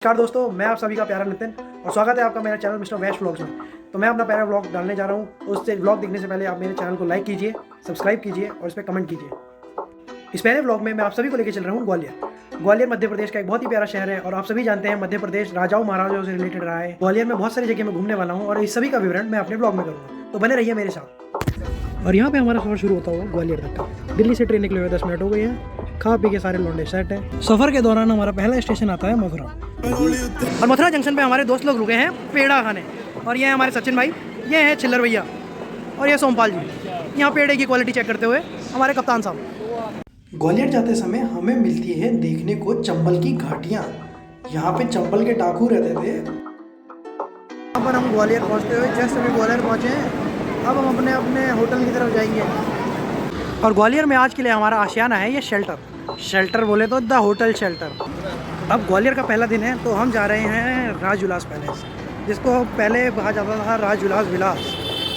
नमस्कार दोस्तों, मैं आप सभी का प्यारा नितिन और स्वागत है आपका मेरे चैनल मिस्टर वैश व्लॉग्स में। तो मैं अपना प्यारा व्लॉग डालने जा रहा हूँ। तो उससे व्लॉग देखने से पहले आप मेरे चैनल को लाइक कीजिए, सब्सक्राइब कीजिए और इस पर कमेंट कीजिए। इस पहले व्लॉग में मैं आप सभी को लेकर चल रहा हूँ ग्वालियर। ग्वालियर मध्य प्रदेश का एक बहुत ही प्यारा शहर है और आप सभी जानते हैं मध्य प्रदेश राजाओं महाराजाओं से रिलेटेड रहा है। ग्वालियर में बहुत सारी जगह मैं घूमने वाला हूँ और इस सभी का विवरण मैं अपने ब्लॉग में करूँगा, तो बने रहिए मेरे साथ। और यहाँ पे हमारा सफर शुरू होता हुआ ग्वालियर तक का। दिल्ली से ट्रेन निकले हुए 10 मिनट हो गए हैं। खा पी के सारे लौंडे सेट है। सफर के दौरान हमारा पहला स्टेशन आता है मथुरा और मथुरा जंक्शन पे हमारे दोस्त लोग रुके हैं पेड़ा खाने। और ये है हमारे सचिन भाई, ये है चिल्लर भैया और ये सोमपाल जी यहाँ पेड़े की क्वालिटी चेक करते हुए हमारे कप्तान साहब। ग्वालियर जाते समय हमें मिलती है देखने को चंबल की घाटियाँ। यहाँ पे चंबल के डाकू रहते थे। यहाँ पर हम ग्वालियर पहुँचते हुए जस्ट अभी ग्वालियर पहुँचे हैं। अब हम अपने अपने होटल की तरफ जाएंगे। और ग्वालियर में आज के लिए हमारा आशियाना है ये शेल्टर बोले तो द होटल शेल्टर। अब ग्वालियर का पहला दिन है तो हम जा रहे हैं राजविलास पैलेस, जिसको पहले कहा जाता था राजविलास विलास,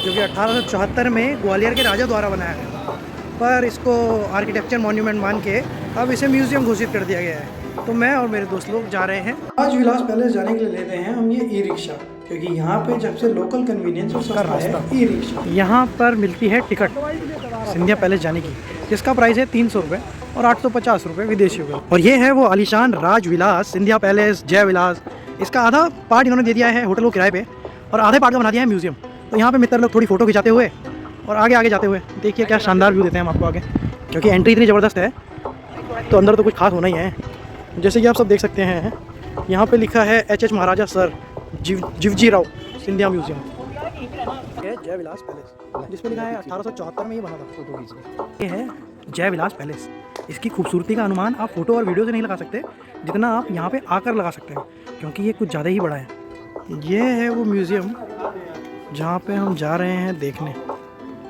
जो कि 1874 में ग्वालियर के राजा द्वारा बनाया गया, पर इसको आर्किटेक्चर मॉन्यूमेंट मान के अब इसे म्यूजियम घोषित कर दिया गया है। तो मैं और मेरे दोस्त लोग जा रहे हैं राजविलास पैलेस। जाने के लिए लेते हैं हम ये ई रिक्शा, क्योंकि यहाँ पे जब से लोकल कन्वीनियंस और सस्ता है ई रिक्शा। यहाँ पर मिलती है टिकट सिंधिया पैलेस जाने की, जिसका प्राइस है 300 रुपये और 850 रुपये विदेशियों का। और ये है वो आलीशान राजविलास सिंधिया पैलेस जय विलास। इसका आधा पार्ट इन्होंने दे दिया है होटल को किराए पे और आधे पार्ट का बना दिया है म्यूजियम। तो यहाँ पे मित्र लोग थोड़ी फोटो खिंचाते हुए और आगे जाते हुए देखिए क्या शानदार व्यू देते हैं हम आपको आगे, क्योंकि एंट्री इतनी ज़बरदस्त है तो अंदर तो कुछ खास होना ही है। जैसे कि आप सब देख सकते हैं यहाँ पे लिखा है एच महाराजा sir जीवजी Rao Scindia museum Jai Vilas palace, जिसमें लिखा है 1874 में ये बना था। ये है जय विलास पैलेस। इसकी खूबसूरती का अनुमान आप फोटो और वीडियो से नहीं लगा सकते, जितना आप यहाँ पे आकर लगा सकते हैं, क्योंकि ये कुछ ज़्यादा ही बड़ा है। ये है वो म्यूज़ियम जहाँ पे हम जा रहे हैं देखने।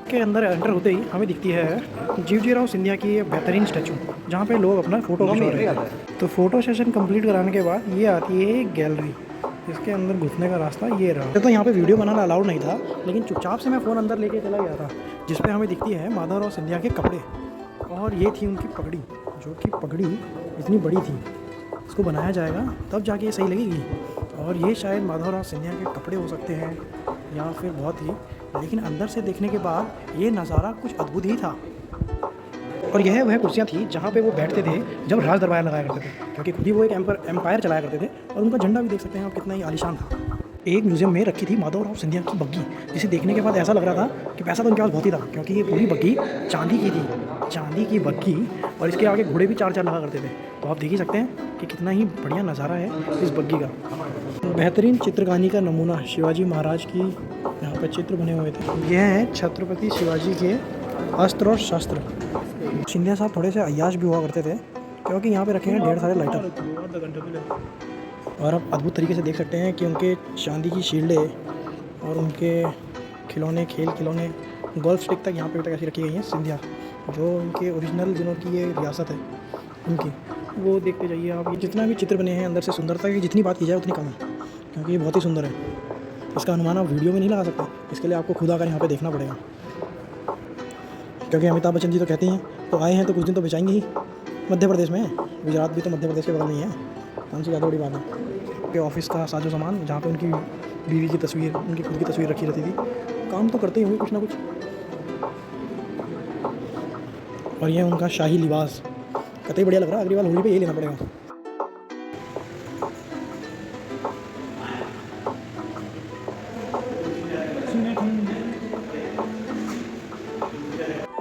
के अंदर एंटर होते ही हमें दिखती है जीवजी राव सिंधिया की ये बेहतरीन स्टैचू, जहाँ पे लोग अपना फ़ोटो खिंचवा रहे हैं। तो फ़ोटो सेशन कंप्लीट कराने के बाद ये आती है गैलरी, इसके अंदर घुसने का रास्ता ये रहा। तो यहाँ पे वीडियो बनाना अलाउड नहीं था, लेकिन चुपचाप से मैं फ़ोन अंदर लेके चला गया था, जिसपे हमें दिखती है माधवराव सिंधिया के कपड़े और ये थी उनकी पगड़ी, जो कि पगड़ी इतनी बड़ी थी, इसको बनाया जाएगा तब जाके ये सही लगेगी। और ये शायद माधवराव सिंधिया के कपड़े हो सकते हैं या फिर बहुत ही, लेकिन अंदर से देखने के बाद ये नज़ारा कुछ अद्भुत ही था। और यह वह कुर्सियाँ थी जहाँ पे वो बैठते थे जब राज दरबार लगाया करते थे, क्योंकि खुद ही वो एक एम्पायर चलाया करते थे। और उनका झंडा भी देख सकते हैं आप कितना ही आलीशान था। एक म्यूजियम में रखी थी माधवराव सिंधिया की बग्गी, जिसे देखने के बाद ऐसा लग रहा था कि पैसा तो उनके पास बहुत ही था, क्योंकि ये पूरी बग्गी चांदी की थी, चांदी की बग्गी। और इसके आगे घोड़े भी 4 लगा करते थे। तो आप देख ही सकते हैं कि कितना ही बढ़िया नज़ारा है इस बग्गी का। बेहतरीन चित्रकारी का नमूना शिवाजी महाराज की यहाँ पर चित्र बने हुए थे। यह है छत्रपति शिवाजी के अस्त्र और शस्त्र। सिंधिया साहब थोड़े से अय्याश भी हुआ करते थे, क्योंकि यहाँ पे रखे हैं ढेर सारे लाइटर। और आप अद्भुत तरीके से देख सकते हैं कि उनके चांदी की शील्डें और उनके खिलौने, खेल खिलौने, गोल्फ स्टिक तक यहाँ पे कैसी रखी गई हैं सिंधिया, जो उनके ओरिजिनल जिन्हों की ये रियासत है उनकी, वो देखते जाइए आप। ये जितना भी चित्र बने हैं अंदर से सुंदरता की जितनी बात की जाए उतनी कम है, क्योंकि ये बहुत ही सुंदर है। इसका अनुमान आप वीडियो में नहीं लगा सकते, इसके लिए आपको खुद आकर यहाँ पे देखना पड़ेगा, क्योंकि अमिताभ बच्चन जी तो कहते हैं तो आए हैं तो कुछ दिन तो बचाएंगे ही। मध्य प्रदेश में, गुजरात भी तो मध्य प्रदेश के बगल में ही है, कौन सी ज़्यादा बड़ी बात है। के ऑफिस का साजो सामान, जहाँ पे उनकी बीवी की तस्वीर, उनकी खुद की तस्वीर रखी रहती थी। काम तो करते ही होंगे कुछ ना कुछ। और ये उनका शाही लिबास कतई बढ़िया लग रहा है, अगली बार होली पे ये लेना पड़ेगा।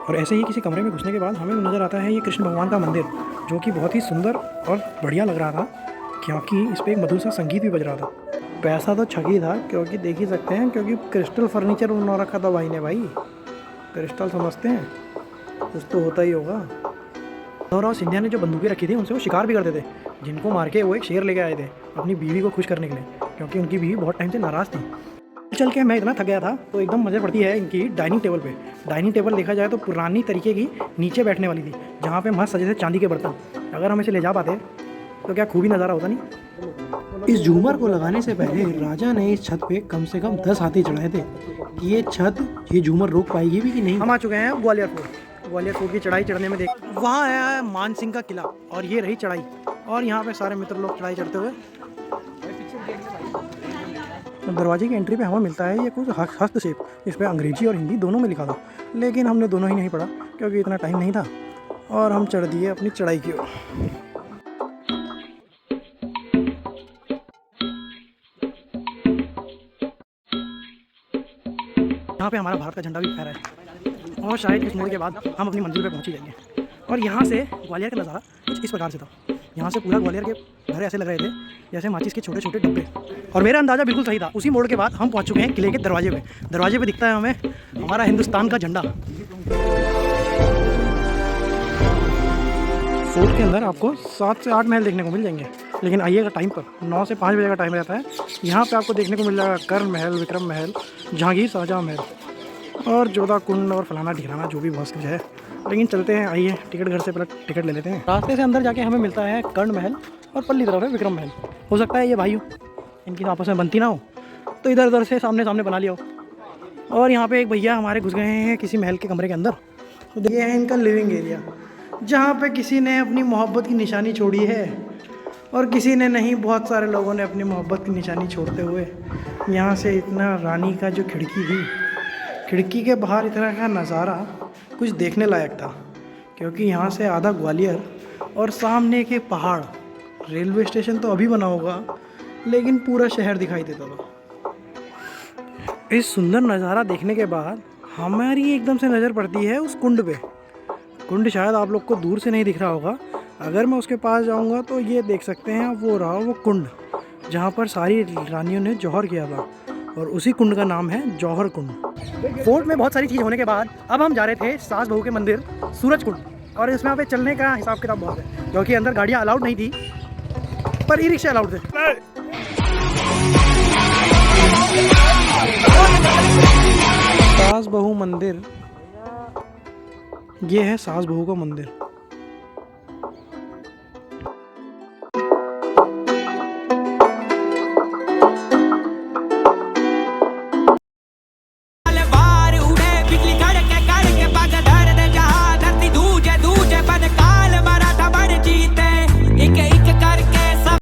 और ऐसे ही किसी कमरे में घुसने के बाद हमें नज़र आता है ये कृष्ण भगवान का मंदिर, जो कि बहुत ही सुंदर और बढ़िया लग रहा था, क्योंकि इस पर एक मधुर सा संगीत भी बज रहा था। पैसा तो ठगी था, क्योंकि देख ही सकते हैं, क्योंकि क्रिस्टल फर्नीचर उन्होंने रखा था भाई ने। भाई क्रिस्टल समझते हैं, कुछ तो होता ही होगा। माधवराव सिंधिया ने जो बंदूकें रखी थी उनसे वो शिकार भी करते थे, जिनको मार के वो एक शेर लेके आए थे अपनी बीवी को खुश करने के लिए, क्योंकि उनकी बीवी बहुत टाइम से नाराज़ थी। चल के मैं इतना थक गया था तो एकदम मज़े पड़ती है इनकी डाइनिंग टेबल पे। डाइनिंग टेबल देखा जाए तो पुरानी तरीके की नीचे बैठने वाली थी, जहाँ पे मस्त सजे थे चांदी के बर्तन। अगर हम इसे ले जा पाते तो क्या खूबी नज़ारा होता नहीं। इस झूमर को लगाने से पहले राजा ने इस छत पे कम से कम 10 हाथी चढ़ाए थे कि ये झूमर रोक पाएगी भी कि नहीं। हम आ चुके हैं ग्वालियर फोर्ट। ग्वालियर फोर्ट की चढ़ाई चढ़ने में देख, वहाँ है मान सिंह का किला और ये रही चढ़ाई। और यहाँ पे सारे मित्र लोग चढ़ाई चढ़ते हुए दरवाजे की एंट्री पे हमें मिलता है ये कुछ हस्तक्षेप, इस पर अंग्रेजी और हिंदी दोनों में लिखा था, लेकिन हमने दोनों ही नहीं पढ़ा क्योंकि इतना टाइम नहीं था और हम चढ़ दिए अपनी चढ़ाई की ओर। यहाँ पे हमारा भारत का झंडा भी फहरा है और शायद इस मोड़ के बाद हम अपनी मंजिल पे पहुँच ही जाएंगे। और यहाँ से ग्वालियर का नज़ारा कुछ इस प्रकार से था। यहाँ से पूरा ग्वालियर के घर ऐसे लग रहे थे जैसे माचिस के छोटे छोटे डब्बे, और मेरा अंदाज़ा बिल्कुल सही था। उसी मोड़ के बाद हम पहुँच चुके हैं किले के दरवाजे पे। दरवाजे पे दिखता है हमें हमारा हिंदुस्तान का झंडा। फोर्ट के अंदर आपको 7 से 8 महल देखने को मिल जाएंगे, लेकिन आइएगा टाइम पर, 9 से 5 बजे का टाइम रहता है। यहाँ पे आपको देखने को मिल जाएगा कर्ण महल, विक्रम महल, जहांगीर शाहजहाँ महल और जोधा कुंड और फलाना ढिकाना जो भी बहुत कुछ है। लेकिन चलते हैं, आइए टिकट घर से पहले टिकट ले लेते हैं। रास्ते से अंदर जाके हमें मिलता है कर्ण महल और पल्ली तरफ है विक्रम महल। हो सकता है ये भाई हो, इनकी आपस में बनती ना हो तो इधर उधर से सामने सामने बना लिया हो। और यहाँ पे एक भैया हमारे घुस गए हैं किसी महल के कमरे के अंदर। तो ये है इनका लिविंग एरिया, जहाँ पे किसी ने अपनी मोहब्बत की निशानी छोड़ी है और किसी ने नहीं। बहुत सारे लोगों ने अपनी मोहब्बत की निशानी छोड़ते हुए यहाँ से इतना रानी का जो खिड़की थी, खिड़की के बाहर इतना का नज़ारा कुछ देखने लायक था, क्योंकि यहाँ से आधा ग्वालियर और सामने के पहाड़, रेलवे स्टेशन तो अभी बना होगा लेकिन पूरा शहर दिखाई देता था। इस सुंदर नज़ारा देखने के बाद हमारी एकदम से नज़र पड़ती है उस कुंड पे। कुंड शायद आप लोग को दूर से नहीं दिख रहा होगा, अगर मैं उसके पास जाऊंगा तो ये देख सकते हैं वो रहा वो कुंड जहाँ पर सारी रानियों ने जौहर किया था, और उसी कुंड का नाम है जौहर कुंड। फोर्ट में बहुत सारी चीज़ होने के बाद अब हम जा रहे थे सास बहू के मंदिर सूरज कुंड, और इसमें यहाँ पे चलने का हिसाब किताब बहुत है क्योंकि अंदर गाड़ियाँ अलाउड नहीं थी पर ई रिक्शा अलाउड थे। सास बहू मंदिर, ये है सास बहू का मंदिर।